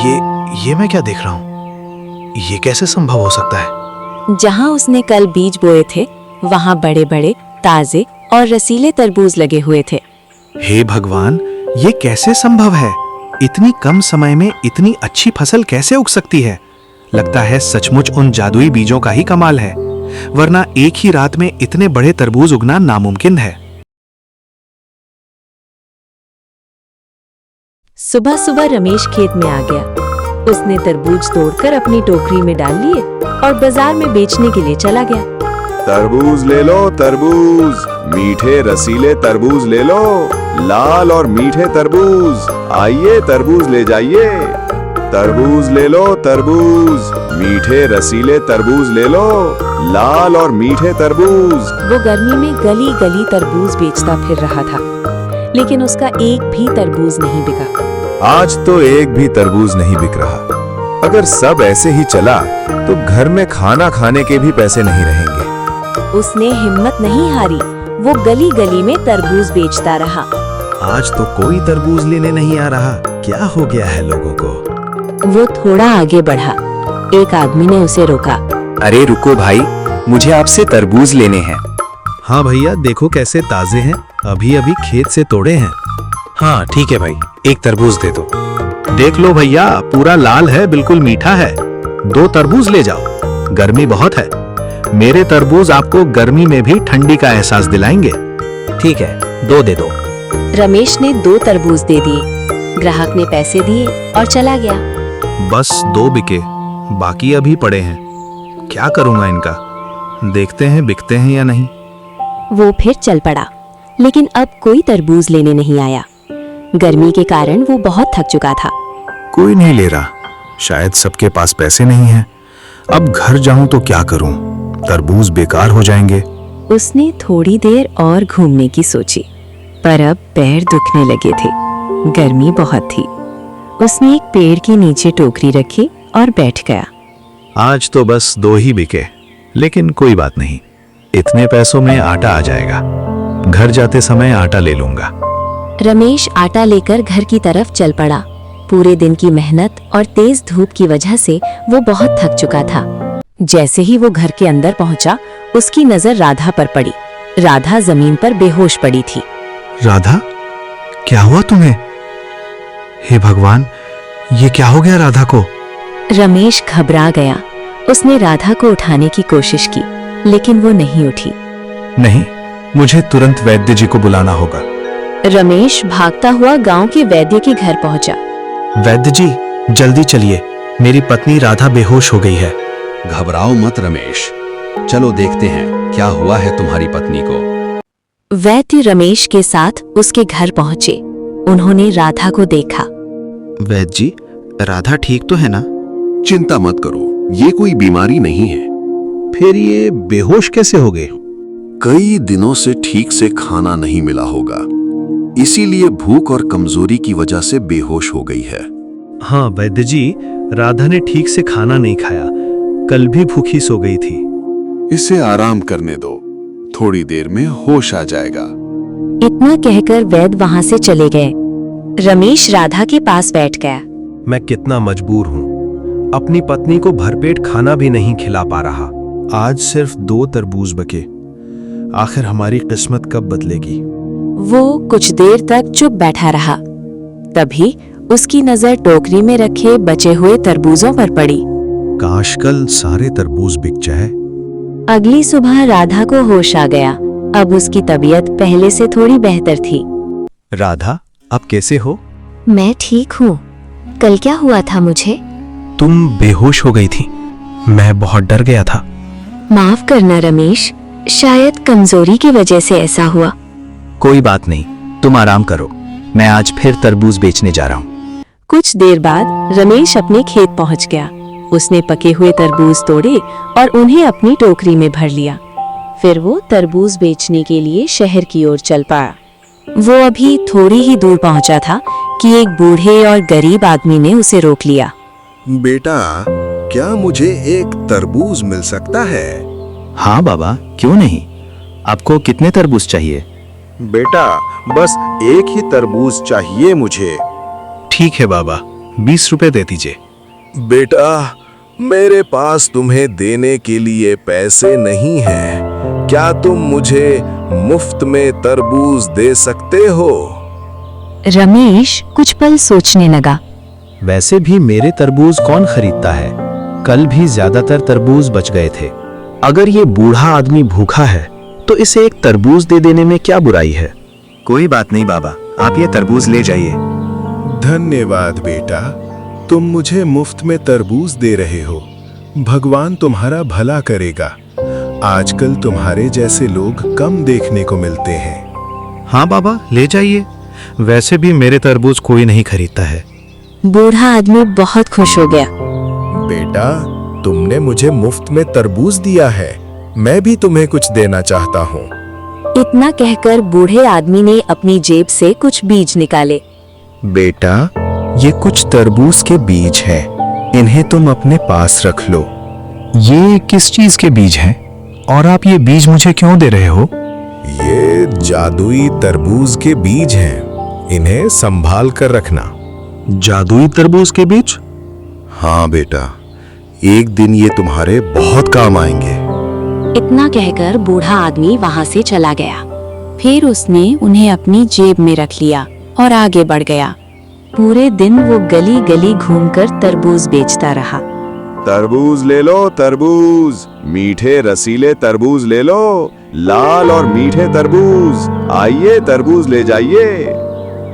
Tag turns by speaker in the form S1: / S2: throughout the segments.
S1: ये मैं क्या देख रहा हूँ? ये कैसे संभव हो सकता है?
S2: जहाँ उसने कल बीज बोए थे वहाँ बड़े बड़े ताजे और रसीले तरबूज लगे हुए थे।
S1: हे भगवान, ये कैसे संभव है? इतनी कम समय में इतनी अच्छी फसल कैसे उग सकती है? लगता है सचमुच उन जादुई बीजों का ही कमाल है, वरना एक ही रात में इतने बड़े तरबूज उगना नामुमकिन है।
S2: सुबह सुबह रमेश खेत में आ गया। उसने तरबूज तोड़कर अपनी टोकरी में डाल लिए और बाजार में बेचने के लिए चला गया।
S3: तरबूज ले लो तरबूज, मीठे रसीले तरबूज ले लो, लाल और मीठे तरबूज, आइए तरबूज ले जाइए। तरबूज ले लो तरबूज, मीठे रसीले तरबूज ले लो, लाल और मीठे तरबूज।
S2: वो गर्मी में गली गली तरबूज बेचता फिर रहा था, लेकिन उसका एक भी तरबूज नहीं बिका।
S3: आज तो एक भी तरबूज नहीं बिक रहा। अगर सब ऐसे ही चला तो घर में खाना खाने के भी पैसे नहीं रहेंगे।
S2: उसने हिम्मत नहीं हारी, वो गली गली में तरबूज बेचता रहा।
S1: आज तो कोई तरबूज लेने नहीं आ रहा। क्या हो गया है लोगों को?
S2: वो थोड़ा आगे बढ़ा। एक आदमी ने उसे रोका।
S4: अरे रुको भाई, मुझे आपसे तरबूज लेने हैं।
S1: हाँ भैया, देखो कैसे ताजे हैं, अभी अभी खेत से तोड़े हैं। हाँ ठीक है भाई, एक तरबूज दे दो। देख लो भैया, पूरा लाल है, बिल्कुल मीठा है। 2 तरबूज ले जाओ, गर्मी बहुत है। मेरे तरबूज आपको गर्मी में भी ठंडी का एहसास दिलाएंगे।
S4: ठीक है, 2 दे दो।
S2: रमेश ने 2 तरबूज दे दिए। ग्राहक ने पैसे दिए और चला गया।
S1: बस 2 बिके, बाकी अभी पड़े हैं। क्या करूंगा इनका? देखते हैं बिकते हैं या नहीं।
S2: वो फिर चल पड़ा, लेकिन अब कोई तरबूज लेने नहीं आया। गर्मी के कारण वो बहुत थक चुका था।
S1: कोई नहीं ले रहा, शायद सबके पास पैसे नहीं हैं। अब घर जाऊं तो क्या करूं? तरबूज बेकार हो जाएंगे।
S2: उसने थोड़ी देर और घूमने की सोची, पर अब पैर दुखने लगे थे। गर्मी बहुत थी। उसने एक पेड़ के नीचे टोकरी रखी और बैठ गया।
S1: आज तो बस 2 ही बिके, लेकिन कोई बात नहीं, इतने पैसों में आटा आ जाएगा। घर जाते समय आटा ले लूंगा।
S2: रमेश आटा लेकर घर की तरफ चल पड़ा। पूरे दिन की मेहनत और तेज धूप की वजह से वो बहुत थक चुका था। जैसे ही वो घर के अंदर पहुंचा, उसकी नजर राधा पर पड़ी। राधा जमीन पर बेहोश पड़ी थी।
S1: राधा, क्या हुआ तुम्हें? हे भगवान, ये क्या हो गया राधा को?
S2: रमेश घबरा गया। उसने राधा को उठाने की कोशिश की, लेकिन वो नहीं उठी।
S1: नहीं, मुझे तुरंत वैद्य जी को बुलाना होगा।
S2: रमेश भागता हुआ गांव के वैद्य के घर पहुंचा।
S1: वैद्य जी, जल्दी चलिए, मेरी पत्नी राधा बेहोश हो गई है।
S5: घबराओ मत रमेश, चलो देखते हैं क्या हुआ है तुम्हारी पत्नी को।
S2: वैद्य रमेश के साथ उसके घर पहुंचे। उन्होंने राधा को देखा।
S1: वैद्य जी, राधा ठीक तो है ना?
S5: चिंता मत करो, ये कोई बीमारी नहीं है।
S1: फिर ये बेहोश कैसे हो गए?
S5: कई दिनों से ठीक से खाना नहीं मिला होगा, इसीलिए भूख और कमजोरी की वजह से बेहोश हो गई है।
S1: हाँ वैद्य जी, राधा ने ठीक से खाना नहीं खाया, कल भी भूखी सो गई थी।
S3: इसे आराम करने दो, थोड़ी देर में होश आ जाएगा।
S2: इतना कहकर वैद्य वहां से चले गए। रमेश राधा के पास बैठ गया।
S1: मैं कितना मजबूर हूँ, अपनी पत्नी को भरपेट खाना भी नहीं खिला पा रहा। आज सिर्फ 2 तरबूज बके। आखिर हमारी किस्मत कब बदलेगी?
S2: वो कुछ देर तक चुप बैठा रहा। तभी उसकी नजर टोकरी में रखे बचे हुए तरबूजों पर पड़ी।
S1: काश कल सारे तरबूज बिक जाए।
S2: अगली सुबह राधा को होश आ गया। अब उसकी तबीयत पहले से थोड़ी बेहतर थी।
S1: राधा, अब कैसे हो?
S2: मैं ठीक हूँ। कल क्या हुआ था मुझे?
S1: तुम बेहोश हो गई थी, मैं बहुत डर गया था।
S2: माफ करना रमेश, शायद कमजोरी की वजह से ऐसा हुआ।
S4: कोई बात नहीं, तुम आराम करो, मैं आज फिर तरबूज बेचने जा रहा हूँ।
S2: कुछ देर बाद रमेश अपने खेत पहुंच गया। उसने पके हुए तरबूज तोड़े और उन्हें अपनी टोकरी में भर लिया। फिर वो तरबूज बेचने के लिए शहर की ओर चल पड़ा। वो अभी थोड़ी ही दूर पहुंचा था कि एक बूढ़े और गरीब आदमी ने उसे रोक लिया।
S3: बेटा, क्या मुझे एक तरबूज मिल सकता है?
S4: हाँ बाबा, क्यों नहीं। आपको कितने तरबूज चाहिए?
S3: बेटा, बस एक ही तरबूज चाहिए मुझे।
S1: ठीक है बाबा, 20 रुपए दे दीजिए।
S6: बेटा, मेरे पास तुम्हें देने के लिए पैसे नहीं हैं। क्या तुम मुझे मुफ्त में तरबूज दे सकते हो?
S2: रमेश कुछ पल सोचने लगा।
S1: वैसे भी मेरे तरबूज कौन खरीदता है? कल भी ज्यादातर तरबूज बच गए थे। अगर ये बूढ़ा आदमी भूखा है तो इसे एक तरबूज दे देने में क्या बुराई है?
S4: कोई बात नहीं बाबा, आप ये तरबूज ले जाइए।
S6: धन्यवाद बेटा, तुम मुझे मुफ्त में तरबूज दे रहे हो। भगवान तुम्हारा भला करेगा। आजकल तुम्हारे जैसे लोग कम देखने को मिलते हैं।
S1: हाँ बाबा, ले जाइए। वैसे भी मेरे तरबूज कोई नहीं खरीदता है।
S2: बूढ़ा आदमी बहुत खुश हो गया।
S6: बेटा, तुमने मुझे मुफ्त में तरबूज दिया है। मैं भी तुम्हें कुछ देना चाहता हूँ।
S2: इतना कहकर बूढ़े आदमी ने अपनी जेब से कुछ बीज निकाले।
S6: बेटा, ये कुछ तरबूज के बीज हैं। इन्हें तुम अपने पास रख लो।
S1: ये किस चीज के बीज हैं? और आप ये बीज मुझे क्यों दे रहे हो?
S6: ये जादुई तरबूज के बीज हैं। इन्हें संभाल कर रखना।
S1: जादुई तरबूज के बीज?
S6: हाँ बेटा, एक दिन ये तुम्हारे बहुत काम आएंगे।
S2: इतना कहकर बूढ़ा आदमी वहां से चला गया। फिर उसने उन्हें अपनी जेब में रख लिया और आगे बढ़ गया। पूरे दिन वो गली गली घूमकर तरबूज बेचता रहा।
S3: तरबूज ले लो तरबूज, मीठे रसीले तरबूज ले लो, लाल और मीठे तरबूज, आइए तरबूज ले जाइए।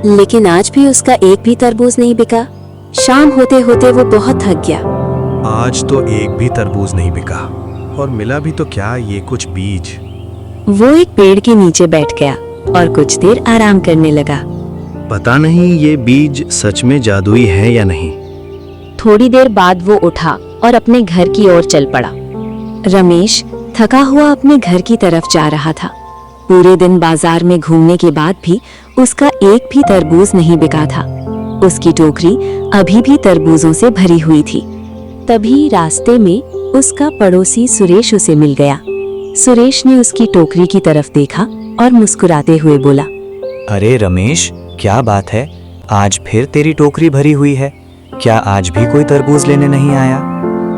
S2: लेकिन आज भी उसका एक भी तरबूज नहीं बिका। शाम होते होते वो बहुत थक गया।
S1: आज तो एक भी तरबूज नहीं बिका, और मिला भी तो क्या, ये कुछ बीज।
S2: वो एक पेड़ के नीचे बैठ गया और कुछ देर आराम करने लगा।
S1: पता नहीं ये बीज सच में जादुई है या नहीं।
S2: थोड़ी देर बाद वो उठा और अपने घर की ओर चल पड़ा। रमेश थका हुआ अपने घर की तरफ जा रहा था। पूरे दिन बाजार में घूमने के बाद भी उसका एक भी तरबूज नहीं बिका था। उसकी टोकरी अभी भी तरबूजों से भरी हुई थी। तभी रास्ते में उसका पड़ोसी सुरेश उसे मिल गया। सुरेश ने उसकी टोकरी की तरफ देखा और मुस्कुराते हुए बोला,
S4: अरे रमेश, क्या बात है? आज फिर तेरी टोकरी भरी हुई है। क्या आज भी कोई तरबूज लेने नहीं आया?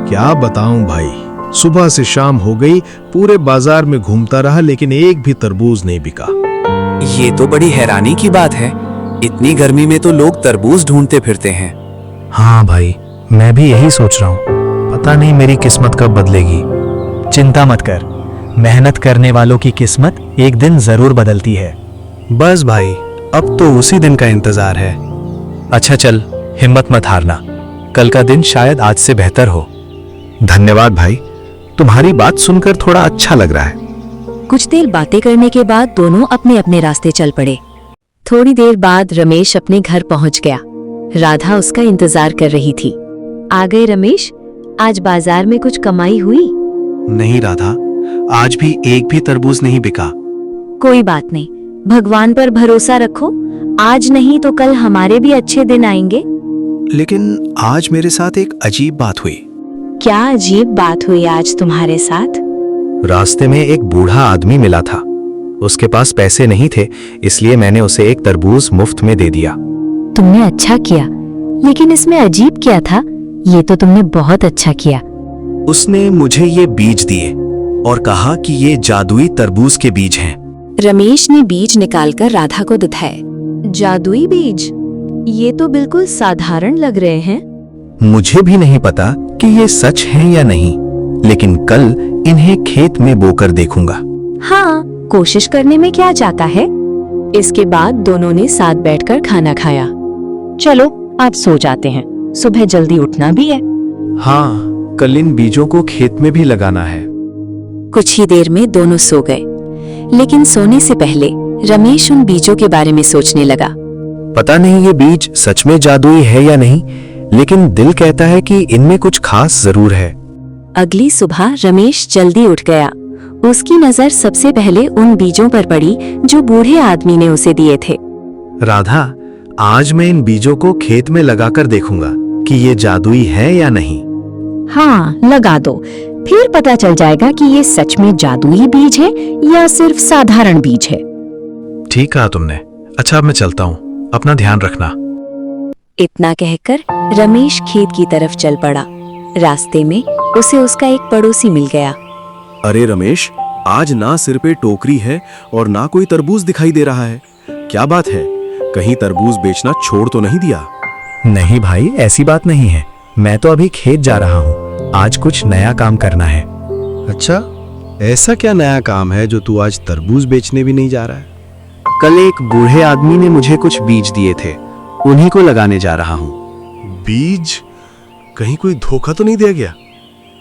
S1: क्या बताऊं भाई, सुबह से शाम हो गई, पूरे बाजार में घूमता रहा लेकिन एक भी तरबूज नहीं बिका।
S4: ये तो बड़ी हैरानी की बात है। इतनी गर्मी में तो लोग तरबूज ढूंढते फिरते हैं।
S1: हाँ भाई, मैं भी यही सोच रहा हूँ। पता नहीं मेरी किस्मत कब बदलेगी।
S4: चिंता मत कर, मेहनत करने वालों की किस्मत एक दिन जरूर बदलती है।
S1: बस भाई, अब तो उसी दिन का इंतजार है।
S4: अच्छा चल, हिम्मत मत हारना। कल का दिन शायद आज से बेहतर हो।
S1: धन्यवाद भाई, तुम्हारी बात सुनकर थोड़ा अच्छा लग रहा है।
S2: कुछ देर बातें करने के बाद दोनों अपने अपने रास्ते चल पड़े। थोड़ी देर बाद रमेश अपने घर पहुंच गया। राधा उसका इंतजार कर रही थी। आ गए रमेश, आज बाजार में कुछ कमाई हुई?
S1: नहीं राधा, आज भी एक भी तरबूज नहीं बिका।
S2: कोई बात नहीं, भगवान पर भरोसा रखो। आज नहीं तो कल हमारे भी अच्छे दिन आएंगे।
S1: लेकिन आज मेरे साथ एक अजीब बात हुई।
S2: क्या अजीब बात हुई आज तुम्हारे साथ?
S1: रास्ते में एक बूढ़ा आदमी मिला था। उसके पास पैसे नहीं थे, इसलिए मैंने उसे एक तरबूज मुफ्त में दे दिया।
S2: तुमने अच्छा किया, लेकिन इसमें अजीब क्या था? ये तो तुमने बहुत अच्छा किया।
S1: उसने मुझे ये बीज दिए और कहा कि ये जादुई तरबूज के बीज हैं।
S2: रमेश ने बीज निकालकर राधा को दिखाए। जादुई बीज? ये तो बिल्कुल साधारण लग रहे हैं।
S1: मुझे भी नहीं पता कि ये सच है या नहीं, लेकिन कल इन्हें खेत में बोकर देखूंगा।
S2: हाँ, कोशिश करने में क्या जाता है। इसके बाद दोनों ने साथ बैठकर खाना खाया। चलो आज सो जाते हैं, सुबह जल्दी उठना भी है।
S1: हाँ, कल इन बीजों को खेत में भी लगाना है।
S2: कुछ ही देर में दोनों सो गए, लेकिन सोने से पहले रमेश उन बीजों के बारे में सोचने लगा।
S1: पता नहीं ये बीज सच में जादुई है या नहीं, लेकिन दिल कहता है कि इनमें कुछ खास जरूर है।
S2: अगली सुबह रमेश जल्दी उठ गया। उसकी नजर सबसे पहले उन बीजों पर पड़ी जो बूढ़े आदमी ने उसे दिए थे।
S1: राधा, आज मैं इन बीजों को खेत में लगाकर देखूंगा कि ये जादुई है या नहीं।
S2: हाँ, लगा दो, फिर पता चल जाएगा कि ये सच में जादुई बीज है या सिर्फ साधारण बीज है।
S1: ठीक कहा तुमने। अच्छा, अब मैं चलता हूँ, अपना ध्यान रखना।
S2: इतना कहकर रमेश खेत की तरफ चल पड़ा। रास्ते में उसे उसका एक पड़ोसी मिल गया।
S7: अरे रमेश, आज ना सिर पे टोकरी है और ना कोई तरबूज दिखाई दे रहा है। क्या बात है? कहीं तरबूज बेचना छोड़ तो नहीं दिया?
S1: नहीं भाई, ऐसी बात नहीं है। मैं तो अभी खेत जा रहा हूँ। आज कुछ नया काम करना है।
S8: अच्छा, ऐसा क्या नया काम है जो तू आज तरबूज बेचने भी नहीं जा रहा है?
S1: कल एक बूढ़े आदमी ने मुझे कुछ बीज दिए थे, उन्हीं को लगाने जा रहा हूँ।
S8: बीज? कहीं कोई धोखा तो नहीं दिया गया?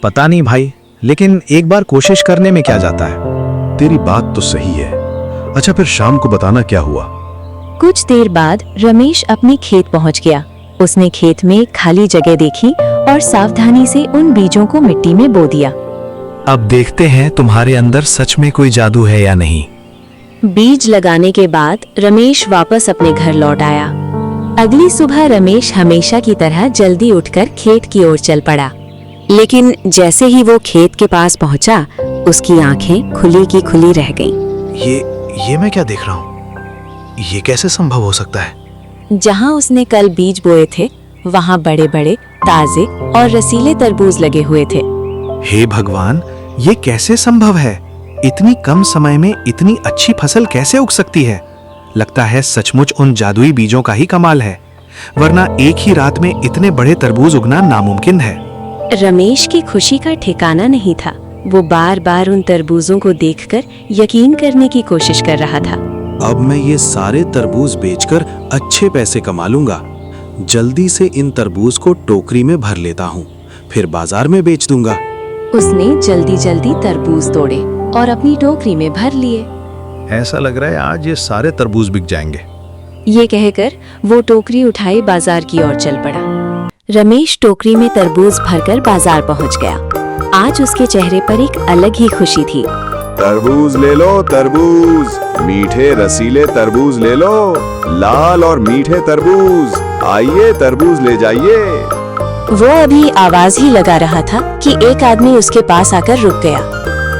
S1: पता नहीं भाई, लेकिन एक बार कोशिश करने में क्या जाता है।
S8: तेरी बात तो सही है। अच्छा, फिर शाम को बताना क्या हुआ।
S2: कुछ देर बाद रमेश अपने खेत पहुंच गया। उसने खेत में एक खाली जगह देखी और सावधानी से उन बीजों को मिट्टी में बो दिया।
S1: अब देखते हैं तुम्हारे अंदर सच में कोई जादू है या नहीं।
S2: बीज लगाने के बाद रमेश वापस अपने घर लौट आया। अगली सुबह रमेश हमेशा की तरह जल्दी उठकर खेत की ओर चल पड़ा। लेकिन जैसे ही वो खेत के पास पहुंचा, उसकी आंखें खुली की खुली रह गईं।
S1: ये मैं क्या देख रहा हूँ? ये कैसे संभव हो सकता है?
S2: जहां उसने कल बीज बोए थे, वहां बड़े बड़े ताजे और रसीले तरबूज लगे हुए थे।
S1: हे भगवान, ये कैसे संभव है? इतनी कम समय में इतनी अच्छी फसल कैसे उग सकती है? लगता है सचमुच उन जादुई बीजों का ही कमाल है, वरना एक ही रात में इतने बड़े तरबूज उगना नामुमकिन है।
S2: रमेश की खुशी का ठिकाना नहीं था। वो बार बार उन तरबूजों को देखकर यकीन करने की कोशिश कर रहा था।
S7: अब मैं ये सारे तरबूज बेचकर अच्छे पैसे कमा लूंगा। जल्दी से इन तरबूज को टोकरी में भर लेता हूँ, फिर बाजार में बेच दूंगा।
S2: उसने जल्दी जल्दी तरबूज तोड़े और अपनी टोकरी में भर लिए।
S8: ऐसा लग रहा है आज ये सारे तरबूज बिक जाएंगे।
S2: ये कहकर वो टोकरी उठाए बाजार की ओर चल पड़ा। रमेश टोकरी में तरबूज भरकर बाजार पहुंच गया। आज उसके चेहरे पर एक अलग ही खुशी थी।
S3: तरबूज ले लो तरबूज, मीठे रसीले तरबूज ले लो, लाल और मीठे तरबूज, आइए तरबूज ले जाइए।
S2: वो अभी आवाज ही लगा रहा था कि एक आदमी उसके पास आकर रुक गया।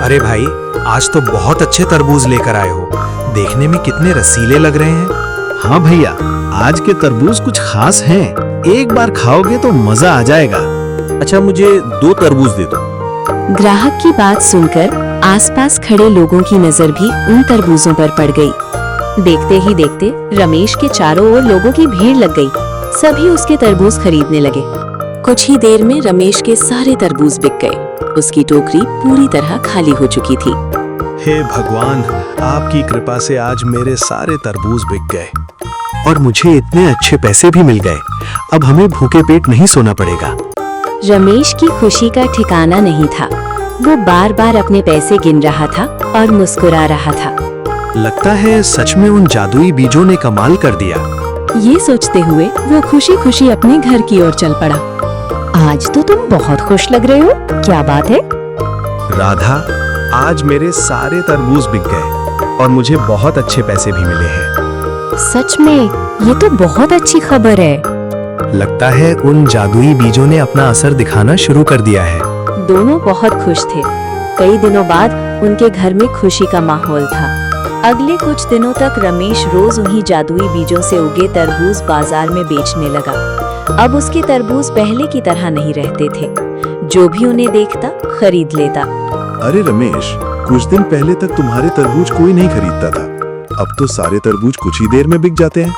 S1: अरे भाई, आज तो बहुत अच्छे तरबूज लेकर आए हो। देखने में कितने रसीले लग रहे हैं।
S8: हाँ भैया, आज के तरबूज कुछ खास हैं। एक बार खाओगे तो मजा आ जाएगा।
S7: अच्छा, मुझे 2 तरबूज दे दो।
S2: ग्राहक की बात सुनकर आसपास खड़े लोगों की नजर भी उन तरबूजों पर पड़ गई। देखते ही देखते रमेश के चारों ओर लोगों की भीड़ लग गई। सभी उसके तरबूज खरीदने लगे। कुछ ही देर में रमेश के सारे तरबूज बिक गए। उसकी टोकरी पूरी तरह खाली हो चुकी थी।
S8: हे भगवान, आपकी कृपा से आज मेरे सारे तरबूज बिक गए
S1: और मुझे इतने अच्छे पैसे भी मिल गए। अब हमें भूखे पेट नहीं सोना पड़ेगा।
S2: रमेश की खुशी का ठिकाना नहीं था। वो बार बार अपने पैसे गिन रहा था और मुस्कुरा रहा था।
S1: लगता है सच में उन जादुई बीजों ने कमाल कर दिया।
S2: ये सोचते हुए वो खुशी खुशी अपने घर की ओर चल पड़ा। आज तो तुम बहुत खुश लग रहे हो, क्या बात है?
S8: राधा, आज मेरे सारे तरबूज बिक गए और मुझे बहुत अच्छे पैसे भी मिले हैं।
S2: सच में? ये तो बहुत अच्छी खबर है।
S1: लगता है उन जादुई बीजों ने अपना असर दिखाना शुरू कर दिया है।
S2: दोनों बहुत खुश थे। कई दिनों बाद उनके घर में खुशी का माहौल था। अगले कुछ दिनों तक रमेश रोज उन्हीं जादुई बीजों से उगे तरबूज बाजार में बेचने लगा। अब उसके तरबूज पहले की तरह नहीं रहते थे। जो भी उन्हें देखता खरीद लेता।
S3: अरे रमेश, कुछ दिन पहले तक तुम्हारे तरबूज कोई नहीं खरीदता था। अब तो सारे तरबूज कुछ ही देर में बिक जाते हैं।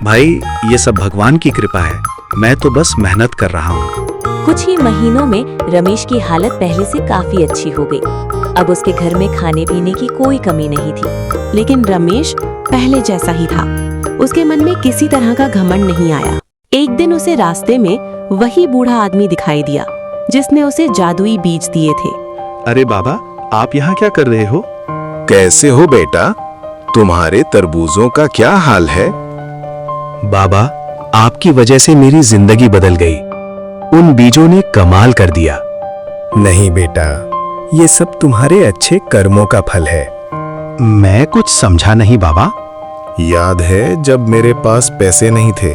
S1: भाई, ये सब भगवान की कृपा है। मैं तो बस मेहनत कर रहा हूँ।
S2: कुछ ही महीनों में रमेश की हालत पहले से काफी अच्छी हो गई। अब उसके घर में खाने पीने की कोई कमी नहीं थी।
S9: लेकिन रमेश पहले जैसा ही था। उसके मन में किसी तरह का घमंड नहीं आया। एक दिन उसे रास्ते में वही बूढ़ा आदमी दिखाई दिया जिसने उसे जादुई बीज दिए थे।
S8: अरे बाबा, आप यहाँ क्या कर रहे हो?
S6: कैसे हो बेटा? तुम्हारे तरबूजों का क्या हाल है?
S1: बाबा, आपकी वजह से मेरी जिंदगी बदल गई। उन बीजों ने कमाल कर दिया।
S6: नहीं बेटा, ये सब तुम्हारे अच्छे कर्मों का फल है।
S1: मैं कुछ समझा नहीं बाबा।
S6: याद है जब मेरे पास पैसे नहीं थे,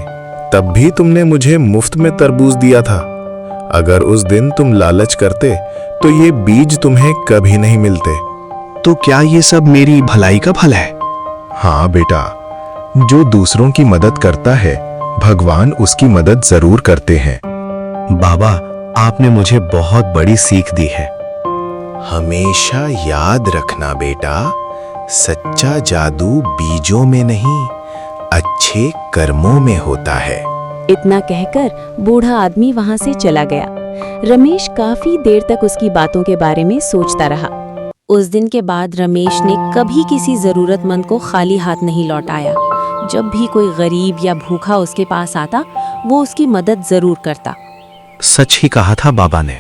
S6: तब भी तुमने मुझे मुफ्त में तरबूज दिया था। अगर उस दिन तुम लालच करते तो ये बीज तुम्हें कभी नहीं मिलते।
S1: तो क्या ये सब मेरी भलाई का फल है?
S6: हाँ बेटा, जो दूसरों की मदद करता है भगवान उसकी मदद जरूर करते हैं।
S1: बाबा, आपने मुझे बहुत बड़ी सीख दी है।
S6: हमेशा याद रखना बेटा, सच्चा जादू बीजों में नहीं, अच्छे कर्मों में होता है।
S2: इतना कहकर बूढ़ा आदमी वहां से चला गया। रमेश काफी देर तक उसकी बातों के बारे में सोचता रहा। उस दिन के बाद रमेश ने कभी किसी जरूरतमंद को खाली हाथ नहीं लौटाया। जब भी कोई गरीब या भूखा उसके पास आता, वो उसकी मदद जरूर करता।
S1: सच ही कहा था बाबा ने,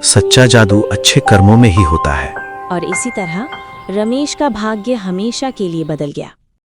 S1: सच्चा जादू अच्छे कर्मों में ही होता है।
S2: और इसी तरह रमेश का भाग्य हमेशा के लिए बदल गया।